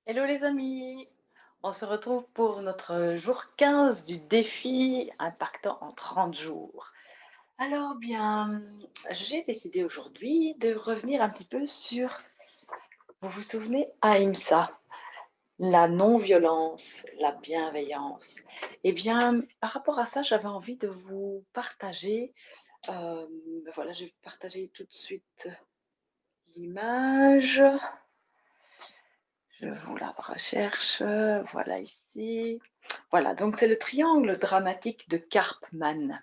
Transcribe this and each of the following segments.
Hello les amis, on se retrouve pour notre jour 15 du défi impactant en 30 jours. Alors bien, j'ai décidé aujourd'hui de revenir un petit peu sur, vous vous souvenez, Ahimsa, la non-violence, la bienveillance. Eh bien, par rapport à ça, j'avais envie de vous partager, voilà, je vais partager tout de suite l'image. Je vous la recherche, voilà ici. Voilà, donc c'est le triangle dramatique de Karpman.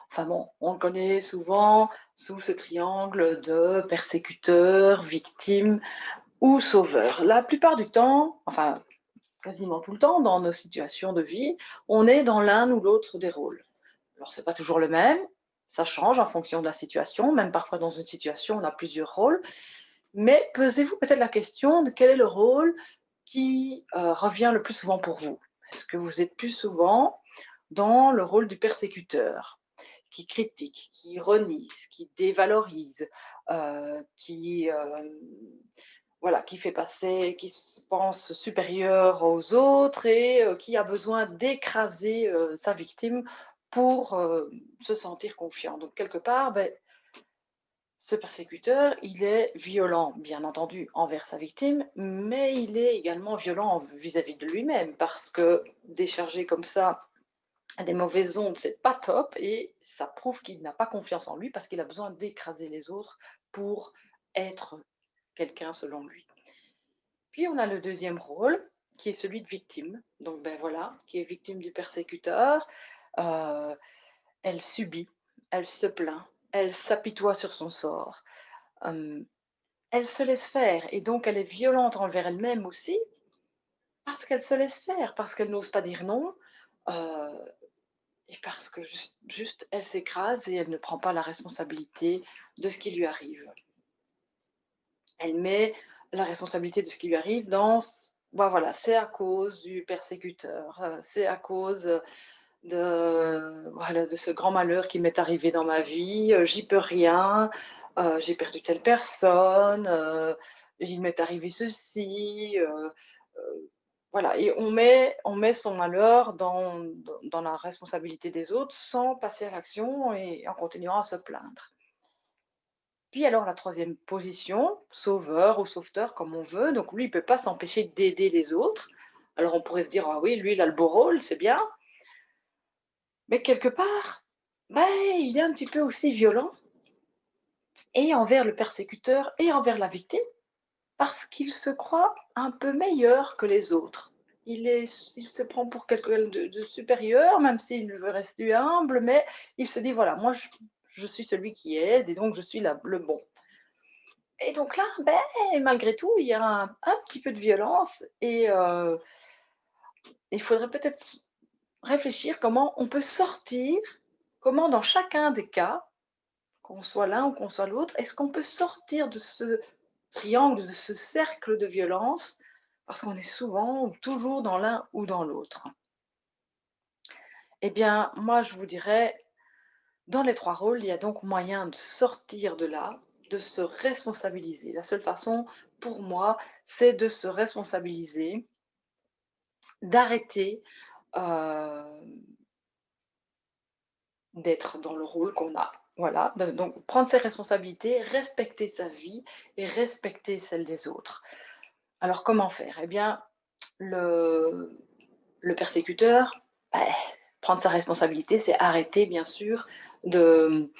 Enfin bon, on le connaît souvent sous ce triangle de persécuteur, victime ou sauveur. La plupart du temps, enfin quasiment tout le temps dans nos situations de vie, on est dans l'un ou l'autre des rôles. Alors c'est pas toujours le même, ça change en fonction de la situation, même parfois dans une situation on a plusieurs rôles, mais posez-vous peut-être la question de quel est le rôle qui revient le plus souvent pour vous? Est-ce que vous êtes plus souvent dans le rôle du persécuteur, qui critique, qui renie, qui dévalorise, qui, voilà, qui fait passer, qui se pense supérieur aux autres et qui a besoin d'écraser sa victime pour se sentir confiant. Donc quelque part, ben, ce persécuteur, il est violent, bien entendu, envers sa victime, mais il est également violent vis-à-vis de lui-même, parce que décharger comme ça des mauvaises ondes, c'est pas top, et ça prouve qu'il n'a pas confiance en lui, parce qu'il a besoin d'écraser les autres pour être quelqu'un selon lui. Puis on a le deuxième rôle, qui est celui de victime. Donc ben voilà, qui est victime du persécuteur. Euh, Elle subit, elle se plaint, elle s'apitoie sur son sort. Euh, Elle se laisse faire et donc elle est violente envers elle-même aussi, parce qu'elle se laisse faire, parce qu'elle n'ose pas dire non, heu et parce que juste elle s'écrase et elle ne prend pas la responsabilité de ce qui lui arrive. Elle met la responsabilité de ce qui lui arrive dans s bah, voilà, c'est à cause du persécuteur, c'est à cause, de voilà, de ce grand malheur qui m'est arrivé dans ma vie, j'y peux rien, j'ai perdu telle personne, il m'est arrivé ceci, voilà, et on met son malheur dans la responsabilité des autres sans passer à l'action et en continuant à se plaindre. Puis alors la troisième position, sauveur ou sauveteur comme on veut, donc lui il peut pas s'empêcher d'aider les autres. Alors on pourrait se dire: «Ah oui, lui il a le beau rôle, c'est bien», mais quelque part, ben, il est un petit peu aussi violent et envers le persécuteur et envers la victime, parce qu'il se croit un peu meilleur que les autres. Il se prend pour quelqu'un de supérieur, même s'il veut rester humble, mais il se dit: «Voilà, moi je suis celui qui aide et donc je suis la le bon», et donc là, ben, malgré tout, il y a un petit peu de violence et il faudrait peut-être réfléchir comment on peut sortir, comment dans chacun des cas, qu'on soit l'un ou qu'on soit l'autre, est-ce qu'on peut sortir de ce triangle, de ce cercle de violence, parce qu'on est souvent ou toujours dans l'un ou dans l'autre? Eh bien, moi, je vous dirais, dans les 3 rôles, il y a donc moyen de sortir de là, de se responsabiliser. La seule façon, pour moi, c'est de se responsabiliser, d'arrêter, heu, d'être dans le rôle qu'on a. Voilà, de donc prendre ses responsabilités, respecter sa vie et respecter celle des autres. Alors comment faire? Eh bien, le le persécuteur, beh, prendre sa responsabilité, c'est arrêter bien sûr de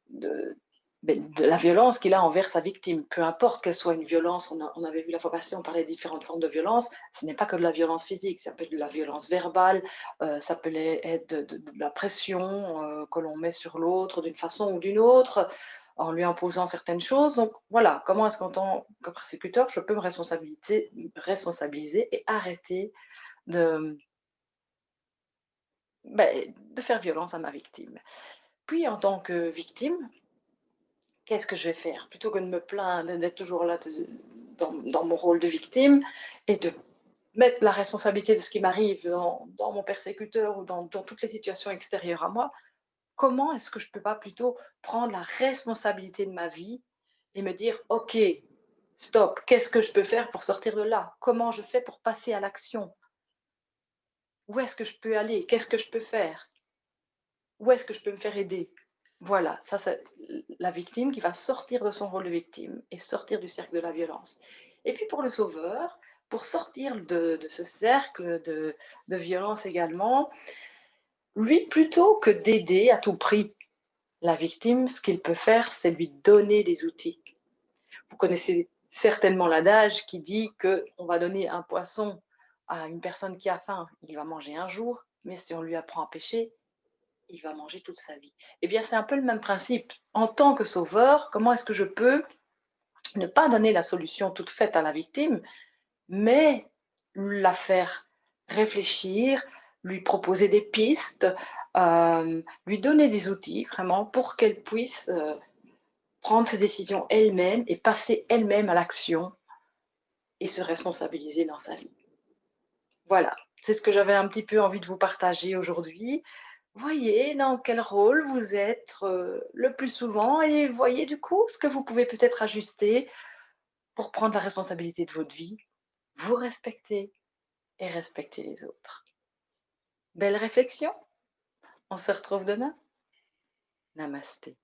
de de la violence qu'il a envers sa victime. Peu importe qu'elle soit une violence, on avait vu la fois passée, on parlait de différentes formes de violence. Ce n'est pas que de la violence physique, ça peut être de la violence verbale, ça peut être de la pression, que l'on met sur l'autre d'une façon ou d'une autre, en lui imposant certaines choses. Donc voilà, comment est-ce qu'en tant que persécuteur, je peux responsabiliser et arrêter de, de faire violence à ma victime. Puis en tant que victime, qu'est-ce que je vais faire? Plutôt que de me plaindre, d'être toujours là dans mon rôle de victime et de mettre la responsabilité de ce qui m'arrive dans mon persécuteur ou dans toutes les situations extérieures à moi, comment est-ce que je peux pas plutôt prendre la responsabilité de ma vie et me dire: «OK, Stop, qu'est-ce que je peux faire pour sortir de là? Comment je fais pour passer à l'action? Où est-ce que je peux aller? Qu'est-ce que je peux faire? Où est-ce que je peux me faire aider? Voilà, ça c'est la victime qui va sortir de son rôle de victime et sortir du cercle de la violence. Et puis pour le sauveur, pour sortir de ce cercle de violence également, lui, plutôt que d'aider à tout prix la victime, ce qu'il peut faire, c'est lui donner des outils. Vous connaissez certainement l'adage qui dit qu'on va donner un poisson à une personne qui a faim, il va manger un jour, mais si on lui apprend à pêcher, il va manger toute sa vie. Eh bien, c'est un peu le même principe. En tant que sauveur, comment est-ce que je peux ne pas donner la solution toute faite à la victime, mais la faire réfléchir, lui proposer des pistes, lui donner des outils vraiment pour qu'elle puisse prendre ses décisions elle-même et passer elle-même à l'action et se responsabiliser dans sa vie. Voilà, c'est ce que j'avais un petit peu envie de vous partager aujourd'hui. Voyez dans quel rôle vous êtes le plus souvent et voyez du coup ce que vous pouvez peut-être ajuster pour prendre la responsabilité de votre vie, vous respecter et respecter les autres. Belle réflexion, on se retrouve demain. Namasté.